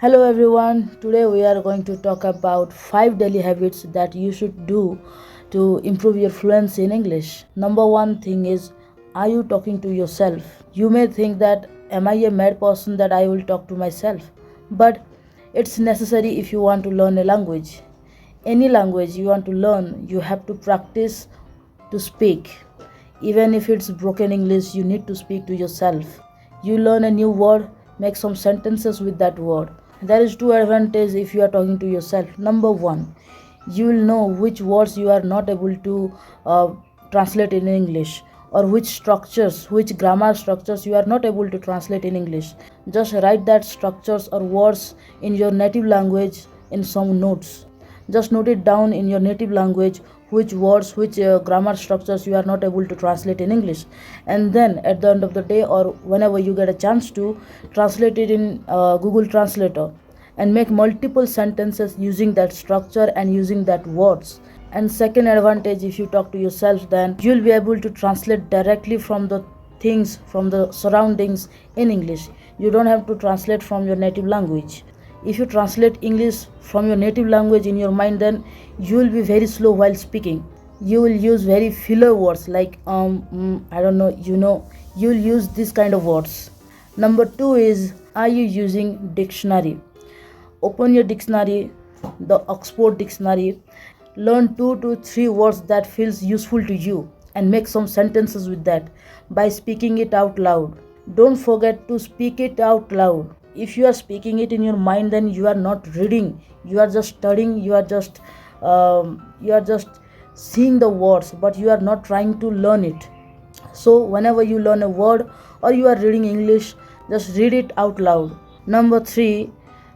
Hello everyone. Today we are going to talk about 5 daily habits that you should do to improve your fluency in English. Number 1 thing is, are you talking to yourself? You may think that am I a mad person that I will talk to myself? But it's necessary if you want to learn a language. Any language you want to learn, you have to practice to speak. Even if it's broken English, you need to speak to yourself. You learn a new word, make some sentences with that word. There is two advantages if you are talking to yourself. Number one, you will know which words you are not able to translate in English, or which structures, which grammar structures you are not able to translate in English. Just write that structures or words in your native language in some notes. Just note it down in your native language which words, which grammar structures you are not able to translate in English, and then at the end of the day or whenever you get a chance to translate it in Google Translator and make multiple sentences using that structure and using that words. And second advantage, if you talk to yourself, then you'll be able to translate directly from the things, from the surroundings in English. You don't have to translate from your native language. If you translate English from your native language in your mind, then you will be very slow while speaking. You will use very filler words like I don't know, you'll use this kind of words. Number 2 is, are you using dictionary? Open your dictionary, the Oxford dictionary, learn 2 to 3 words that feels useful to you and make some sentences with that by speaking it out loud. Don't forget to speak it out loud. If you are speaking it in your mind, then you are not reading, you are just studying, you are just seeing the words, but you are not trying to learn it. So whenever you learn a word or you are reading English, just read it out loud. Number 3,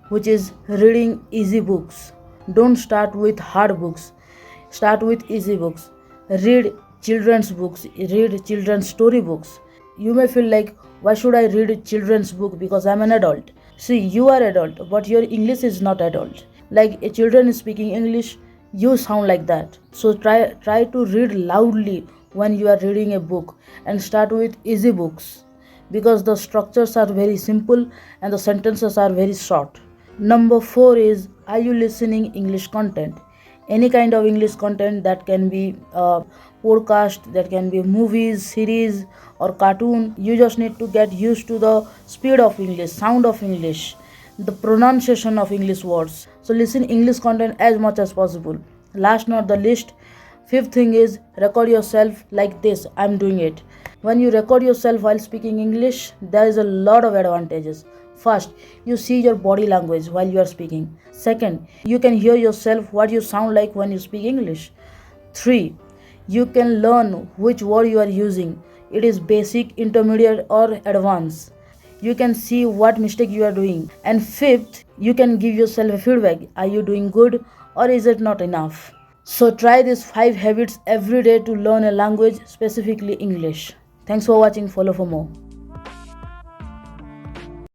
which is reading easy books. Don't start with hard books, start with easy books. Read children's books, read children's story books. You may feel like, why should I read children's book because I'm an adult? See, you are adult, but your English is not adult. Like a children is speaking English, you sound like that. So try to read loudly when you are reading a book, and start with easy books because the structures are very simple and the sentences are very short. Number 4 is, are you listening English content? Any kind of English content, that can be podcast, that can be movies, series or cartoon. You just need to get used to the speed of English, sound of English, the pronunciation of English words. So listen English content as much as possible. Last not the least, fifth thing is, record yourself like this I'm doing it. When you record yourself while speaking English, there is a lot of advantages. First, you see your body language while you are speaking. Second, you can hear yourself what you sound like when you speak English. 3, you can learn which word you are using. It is basic, intermediate or advanced. You can see what mistake you are doing. And 5th, you can give yourself a feedback. Are you doing good or is it not enough? So try these 5 habits every day to learn a language, specifically English. Thanks for watching. Follow for more.